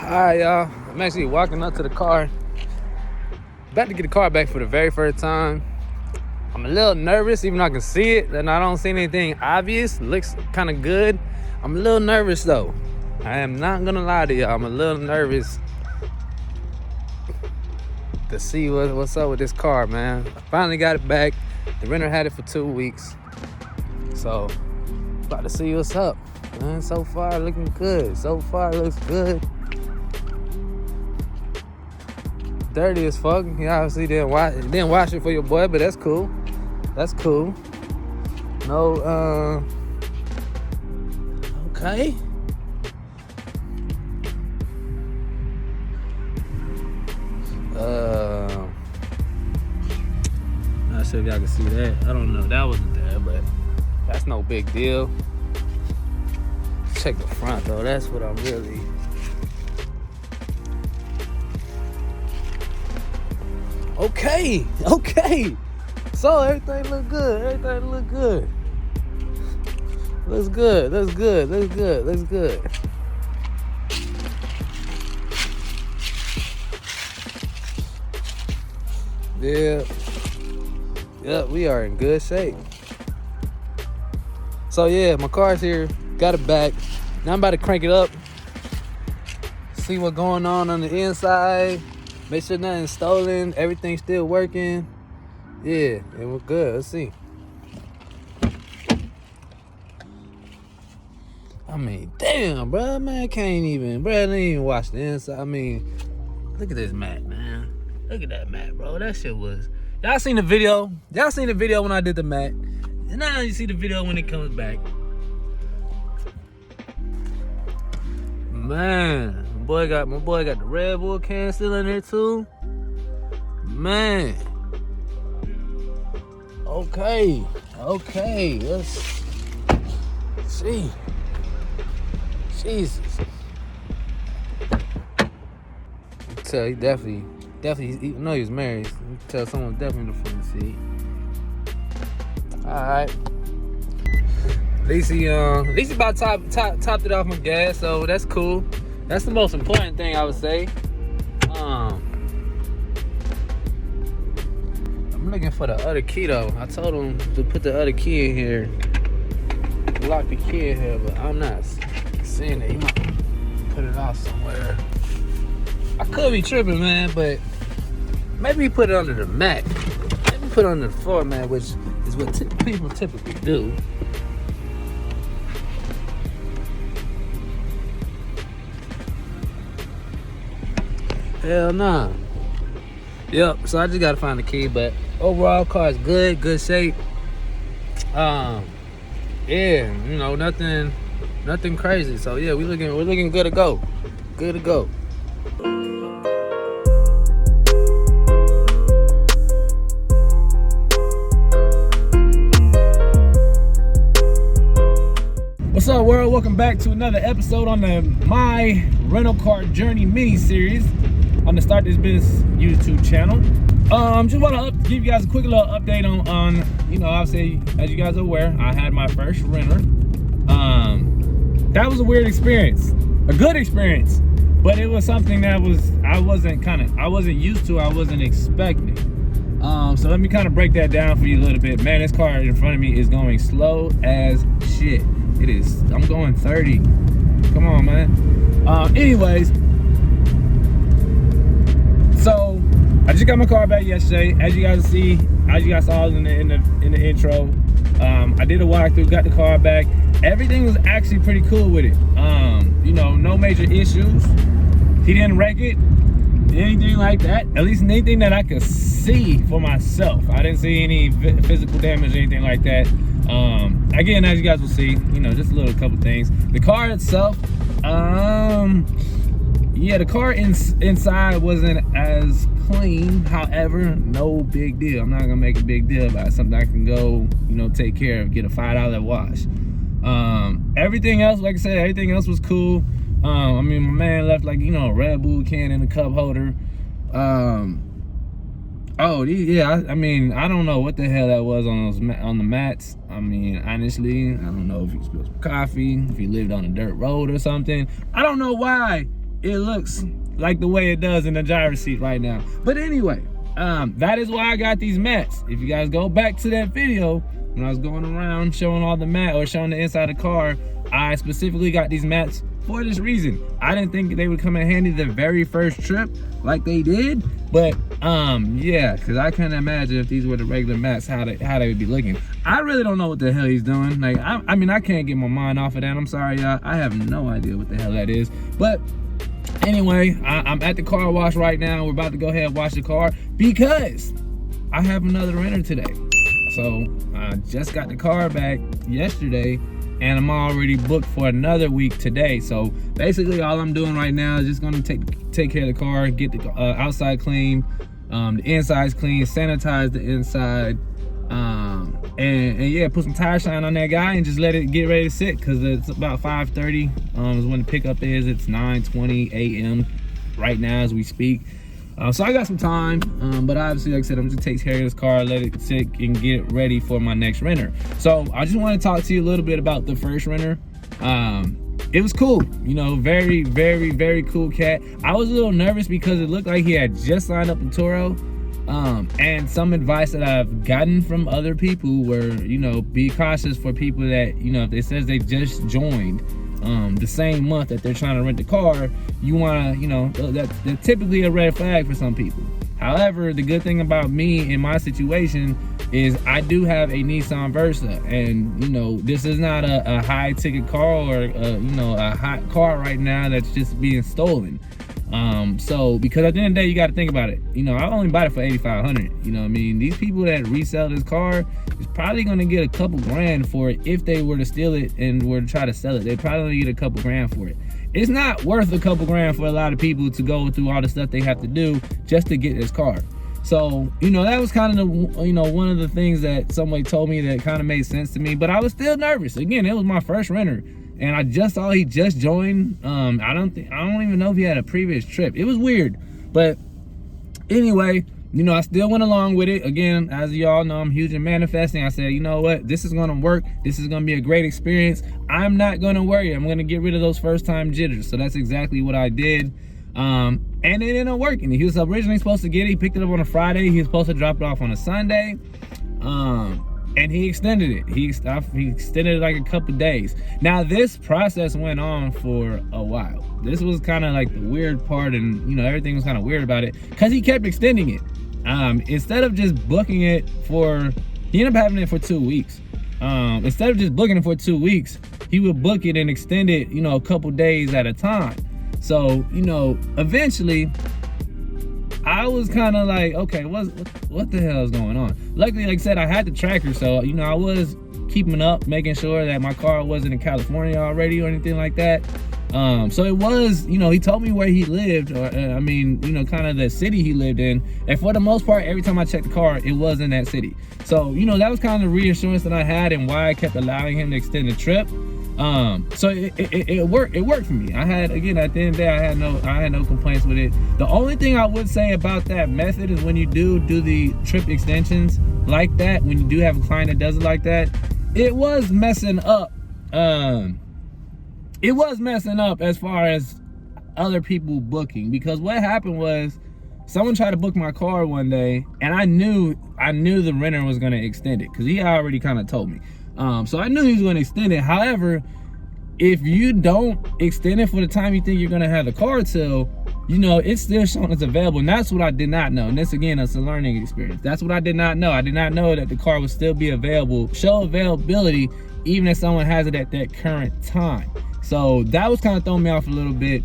Alright, y'all. I'm actually walking up to the car. About to get the car back for the very first time. I'm a little nervous, even though I can see it, and I don't see anything obvious. Looks kind of good. I'm a little nervous though. I am not gonna lie to y'all. I'm a little nervous to see what's up with this car, man. I finally got it back. The renter had it for 2 weeks. So, about to see what's up. Man, so far looking good. So far looks good. Dirty as fuck. You obviously didn't wash it for your boy, but that's cool. That's cool. No, okay. Not sure if y'all can see that. I don't know. That wasn't there, but that's no big deal. Check the front though. That's what I'm really. Okay. So everything look good. Looks good. Yeah, we are in good shape. So yeah, my car's here. Got it back. Now I'm about to crank it up. See what's going on the inside. Make sure nothing's stolen. Everything's still working. Yeah, it was good. Let's see. I mean, damn, bro. Man, can't even wash the inside. I mean, look at this mat, man. Look at that mat, bro. That shit was... Y'all seen the video? Y'all seen the video when I did the mat. And now you see the video when it comes back. Man, my boy got the Red Bull can still in there too. Man. Okay. Let's see. Jesus. You can tell he definitely, even though he was married, you can tell someone definitely in the front seat. Alright. At least he about topped it off my gas, so that's cool. That's the most important thing, I would say. I'm looking for the other key though. I told him to put the other key in here. Lock the key in here, but I'm not seeing it. He might put it off somewhere. I could be tripping, man, but maybe he put it under the mat. Maybe put it under the floor mat, which is what people typically do. Hell nah. Yep, so I just gotta find the key, but overall car is good shape. Yeah, you know, nothing crazy. So yeah, we're looking good to go. Good to go. What's up, world? Welcome back to another episode on the My Rental Car Journey mini-series on the Start This Business YouTube channel. Just want to give you guys a quick little update on you know, obviously, as you guys are aware, I had my first renter. That was a weird experience, a good experience, but it was something that I wasn't used to, I wasn't expecting. So let me kind of break that down for you a little bit. Man, this car in front of me is going slow as shit. It is. I'm going 30. Come on, man. Anyways, so I just got my car back yesterday. As you guys saw in the intro, I did a walkthrough, got the car back. Everything was actually pretty cool with it. You know, no major issues. He didn't wreck it, anything like that. At least anything that I could see for myself. I didn't see any physical damage or anything like that. Again, as you guys will see, you know, just a little couple things. The car itself, yeah, the car inside wasn't as clean. However, no big deal. I'm not gonna make a big deal about it. Something I can go, you know, take care of, get a $5 wash. Everything else, like I said, everything else was cool. I mean, my man left, like, you know, a Red Bull can in the cup holder. Oh yeah, I mean, I don't know what the hell that was on the mats. I mean, honestly, I don't know if he spilled some coffee, if he lived on a dirt road or something. I don't know why it looks like the way it does in the driver's seat right now. But anyway, that is why I got these mats. If you guys go back to that video when I was going around showing all the mat, or showing the inside of the car, I specifically got these mats for this reason. I didn't think they would come in handy the very first trip like they did, but yeah, because I can't imagine if these were the regular mats how they would be looking. I really don't know what the hell he's doing. Like, I mean, I can't get my mind off of that. I'm sorry, y'all. I have no idea what the hell that is. But anyway, I'm at the car wash right now. We're about to go ahead and wash the car because I have another renter today. So I just got the car back yesterday, and I'm already booked for another week today. So basically all I'm doing right now is just gonna take care of the car, get the outside clean, the inside's clean, sanitize the inside, and yeah, put some tire shine on that guy and just let it get ready to sit, because it's about 5:30 is when the pickup is. It's 9:20 a.m. right now as we speak. So I got some time, but obviously, like I said, I'm just take care of this car, let it sit, and get it ready for my next renter. So I just want to talk to you a little bit about the first renter. It was cool, you know, very, very, very cool cat. I was a little nervous because it looked like he had just signed up with Turo. And some advice that I've gotten from other people were, you know, be cautious for people that, you know, if it says they just joined the same month that they're trying to rent the car, you want to, you know, that's typically a red flag for some people. However, the good thing about me in my situation is I do have a Nissan Versa, and you know, this is not a high ticket car, or you know, a hot car right now that's just being stolen. So because at the end of the day, you got to think about it. You know, I only bought it for $8,500. You know what I mean? These people that resell this car is probably going to get a couple grand for it. If they were to steal it and were to try to sell it, they probably going to get a couple grand for it. It's not worth a couple grand for a lot of people to go through all the stuff they have to do just to get this car. So, you know, that was kind of the, you know, one of the things that somebody told me that kind of made sense to me, but I was still nervous. Again, it was my first renter, and I just saw he just joined. I don't even know if he had a previous trip. It was weird, but anyway, you know, I still went along with it. Again, as y'all know, I'm huge in manifesting. I said, you know what, this is gonna work. This is gonna be a great experience. I'm not gonna worry. I'm gonna get rid of those first time jitters. So that's exactly what I did. And it ended up working. He was originally supposed to get it. He picked it up on a Friday. He was supposed to drop it off on a Sunday. And he extended it. He extended it like a couple days. Now, this process went on for a while. This was kind of like the weird part, and you know, everything was kind of weird about it because he kept extending it. Instead of just booking it for, he ended up having it for 2 weeks. Instead of just booking it for 2 weeks, he would book it and extend it, you know, a couple days at a time. So, you know, eventually I was kind of like, okay, what the hell is going on? Luckily, like I said, I had the tracker, so, you know, I was keeping up, making sure that my car wasn't in California already or anything like that. So it was, you know, he told me where he lived, or I mean, you know, kind of the city he lived in. And for the most part, every time I checked the car, it was in that city. So, you know, that was kind of the reassurance that I had, and why I kept allowing him to extend the trip. So it worked for me. I had, again, at the end of the day, I had no complaints with it. The only thing I would say about that method is when you do the trip extensions like that, when you do have a client that does it like that, it was messing up. It was messing up as far as other people booking, because what happened was someone tried to book my car one day, and I knew the renter was going to extend it because he already kind of told me. So I knew he was going to extend it. However, if you don't extend it for the time you think you're going to have the car till, you know, it's still showing it's available. And that's what I did not know. And this, again, it's a learning experience. That's what I did not know. I did not know that the car would still be available, show availability, even if someone has it at that current time. So that was kind of throwing me off a little bit.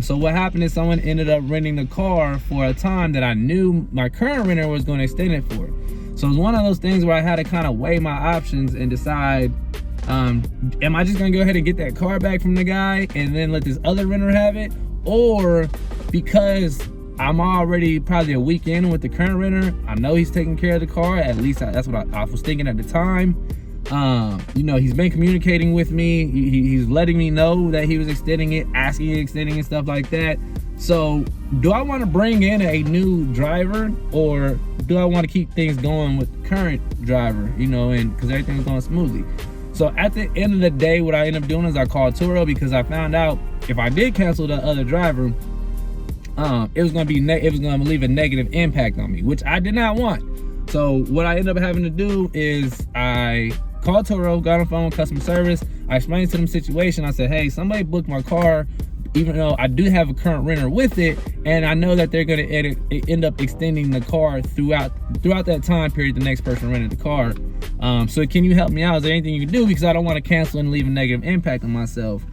So what happened is someone ended up renting the car for a time that I knew my current renter was going to extend it for. So it's one of those things where I had to kind of weigh my options and decide, am I just gonna go ahead and get that car back from the guy and then let this other renter have it? Or because I'm already probably a week in with the current renter, I know he's taking care of the car, at least that's what I was thinking at the time. You know, he's been communicating with me. He's letting me know that he was extending it, asking it, extending and stuff like that. So do I want to bring in a new driver, or do I want to keep things going with the current driver, you know, and because everything's going smoothly? So at the end of the day, what I ended up doing is I called Turo, because I found out if I did cancel the other driver, it was gonna leave a negative impact on me, which I did not want. So what I ended up having to do is I called Turo, got on the phone with customer service. I explained to them the situation. I said, hey, somebody booked my car, even though I do have a current renter with it, and I know that they're gonna end up extending the car throughout that time period the next person rented the car. So can you help me out? Is there anything you can do? Because I don't want to cancel and leave a negative impact on myself.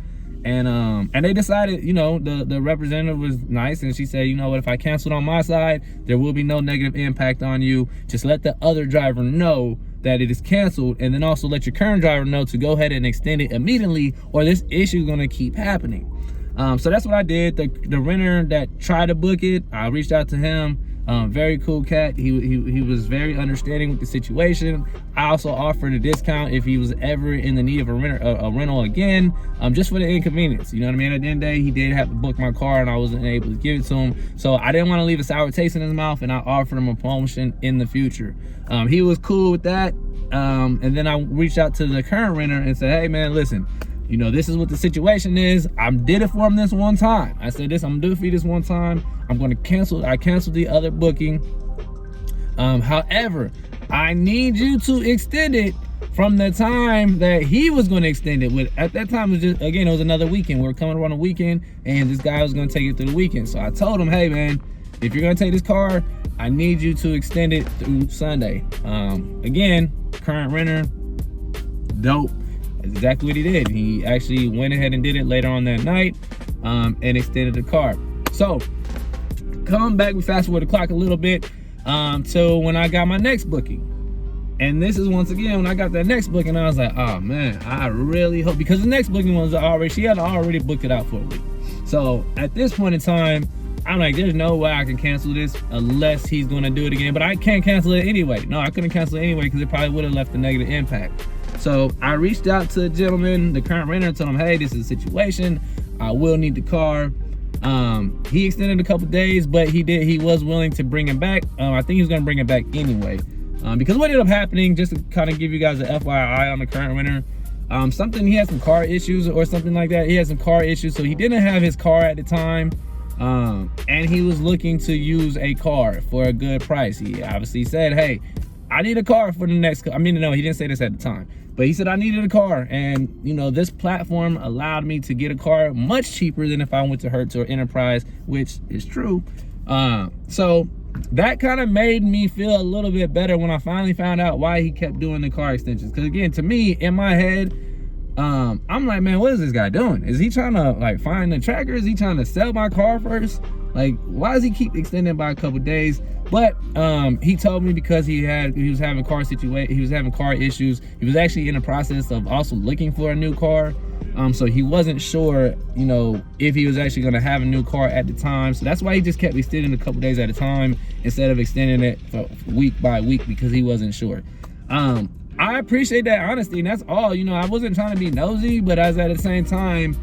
And they decided, you know, the representative was nice, and she said, you know what, if I canceled on my side, there will be no negative impact on you. Just let the other driver know that it is canceled, and then also let your current driver know to go ahead and extend it immediately, or this issue is going to keep happening. So that's what I did. The renter that tried to book it, I reached out to him. Very cool cat. He was very understanding with the situation. I also offered a discount if he was ever in the need of a rental again, just for the inconvenience. You know what I mean? At the end of the day, he did have to book my car, and I wasn't able to give it to him. So I didn't want to leave a sour taste in his mouth, and I offered him a promotion in the future. He was cool with that. And then I reached out to the current renter and said, hey man, listen, you know, this is what the situation is. I did it for him this one time. I said this, I'm gonna do it for you this one time. I'm gonna cancel. I canceled the other booking. However, I need you to extend it from the time that he was gonna extend it. At that time, it was just, again, it was another weekend. We were coming around a weekend, and this guy was gonna take it through the weekend. So I told him, hey man, if you're gonna take this car, I need you to extend it through Sunday. Again, current renter, dope. That's exactly what he did. He actually went ahead and did it later on that night, and extended the car. So come back, we fast forward the clock a little bit to when I got my next booking. And this is once again when I got that next booking, I was like, oh man, I really hope, because the next booking was she had already booked it out for a week. So at this point in time, I'm like, there's no way I can cancel this unless he's gonna do it again. But I can't cancel it anyway. No, I couldn't cancel it anyway because it probably would have left a negative impact. So I reached out to the gentleman, the current renter, and told him, hey, this is the situation. I will need the car. He extended a couple days, but he was willing to bring it back. I think he was gonna bring it back anyway. Because what ended up happening, just to kind of give you guys an FYI on the current renter, he had some car issues or something like that. He had some car issues, so he didn't have his car at the time. And he was looking to use a car for a good price. He obviously said, hey, I need a car for the next, no, he didn't say this at the time, but he said I needed a car. And you know, this platform allowed me to get a car much cheaper than if I went to Hertz or Enterprise, which is true. So that kind of made me feel a little bit better when I finally found out why he kept doing the car extensions. Because again, to me, in my head, I'm like, man, what is this guy doing? Is he trying to like find the tracker? Is he trying to sell my car first? Like, why does he keep extending by a couple days? But he told me because he was having car issues. He was actually in the process of also looking for a new car. So he wasn't sure, you know, if he was actually gonna have a new car at the time. So that's why he just kept extending a couple days at a time instead of extending it for week by week, because he wasn't sure. I appreciate that honesty, and that's all. You know, I wasn't trying to be nosy, but as at the same time,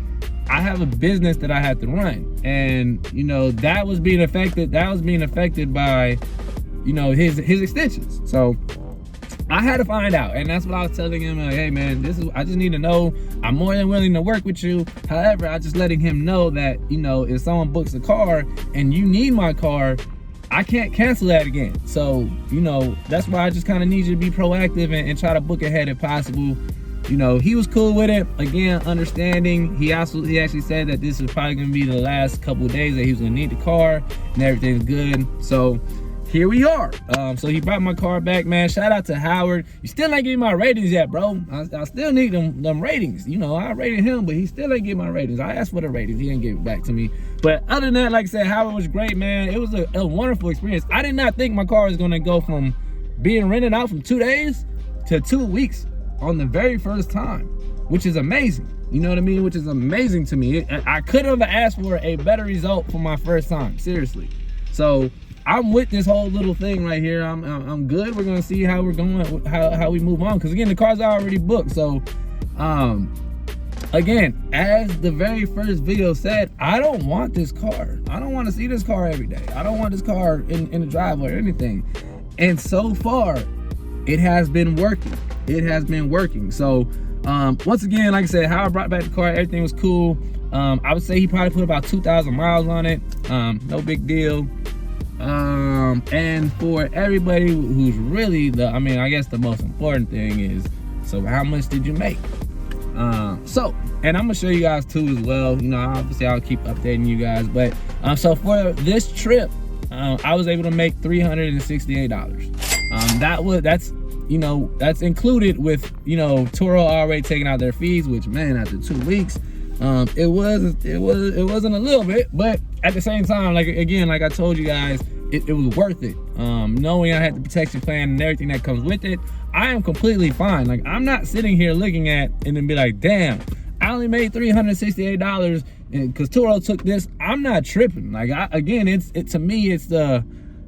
I have a business that I had to run, and you know, that was being affected by, you know, his extensions. So I had to find out, and that's what I was telling him, like, hey man, I just need to know. I'm more than willing to work with you. However, I just letting him know that, you know, if someone books a car and you need my car, I can't cancel that again. So, you know, that's why I just kind of need you to be proactive and try to book ahead if possible. You know, he was cool with it. Again, understanding. He actually said that this is probably gonna be the last couple of days that he was gonna need the car and everything's good. So here we are. So he brought my car back, man. Shout out to Howard. You still ain't getting my ratings yet, bro. I still need them ratings. You know, I rated him, but he still ain't getting my ratings. I asked for the ratings. He didn't give it back to me. But other than that, like I said, Howard was great, man. It was a wonderful experience. I did not think my car was gonna go from being rented out from 2 days to 2 weeks on the very first time, which is amazing. You know what I mean? Which is amazing to me. I couldn't have asked for a better result for my first time, seriously. So I'm with this whole little thing right here. I'm good. We're gonna see how we're going, how we move on. Because again, the car's already booked. So again, as the very first video said, I don't want this car. I don't want to see this car every day. I don't want this car in the driveway or anything. And so far, it has been working. It has been working. So once again, like I said, how I brought back the car, everything was cool. I would say he probably put about 2,000 miles on it. No big deal. And for everybody who's really I guess the most important thing is, so how much did you make? And I'm gonna show you guys too as well. Obviously I'll keep updating you guys, but so for this trip, I was able to make $368. That's included with Turo already taking out their fees, which, man, after 2 weeks, it wasn't a little bit, but at the same time, like I told you guys, it was worth it. Knowing I had the protection plan and everything that comes with it, I am completely fine. Like, I'm not sitting here looking at and then be like, damn, I only made $368 because Turo took this. I'm not tripping. Like, to me, it's the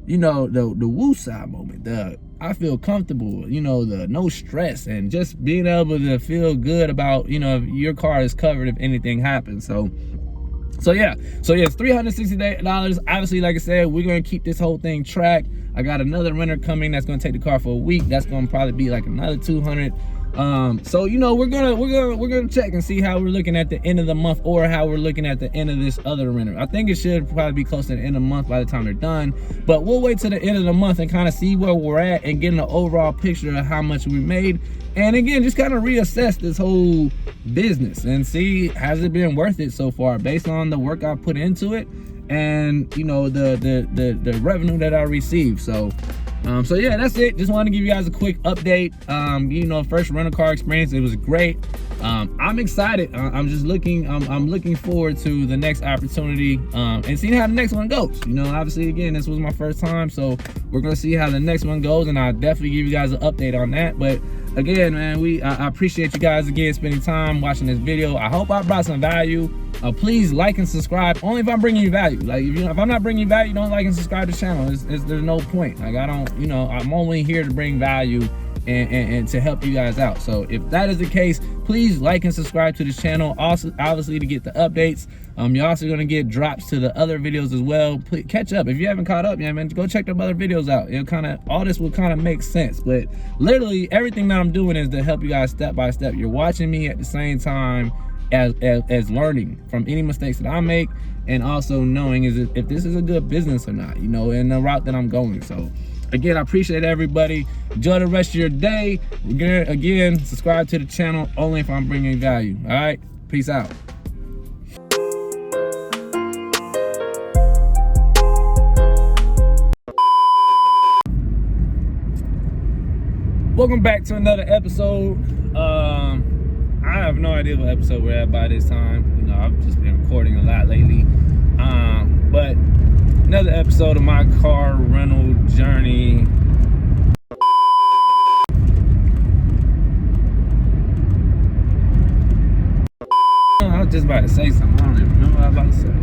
woo-side moment. I feel comfortable, the no stress and just being able to feel good about, if your car is covered if anything happens. So yeah, it's $368. Obviously, like I said, we're gonna keep this whole thing tracked. I got another renter coming that's gonna take the car for a week. That's gonna probably be like another $200. So we're gonna check and see how we're looking at the end of the month, or how we're looking at the end of this other renter. I think it should probably be close to the end of the month by the time they're done, but we'll wait till the end of the month and kind of see where we're at and get an overall picture of how much we made. And again, just kind of reassess this whole business and see, has it been worth it so far based on the work I put into it and the revenue that I received. So yeah, that's it. Just wanted to give you guys a quick update. First rental car experience, it was great. I'm excited. I'm looking forward to the next opportunity and seeing how the next one goes. Obviously, again, this was my first time, so we're gonna see how the next one goes, and I'll definitely give you guys an update on that. But again, man, I appreciate you guys again spending time watching this video. I hope I brought some value. Please like and subscribe only if I'm bringing you value. Like, if I'm not bringing you value, don't like and subscribe to the channel. There's no point. Like, I'm only here to bring value and to help you guys out. So if that is the case, please like and subscribe to this channel. Also, obviously, to get the updates. You're also going to get drops to the other videos as well. Please catch up if you haven't caught up yet, man. Go check them other videos out. All this will kind of make sense, but literally everything that I'm doing is to help you guys step by step. You're watching me at the same time as learning from any mistakes that I make, and also knowing if this is a good business or not, in the route that I'm going. So again, I appreciate everybody. Enjoy the rest of your day. Again, subscribe to the channel only if I'm bringing value. All right, peace out. Welcome back to another episode. I have no idea what episode we're at by this time. I've just been recording a lot lately. But another episode of my car rental journey. I was just about to say something. I don't even remember what I was about to say.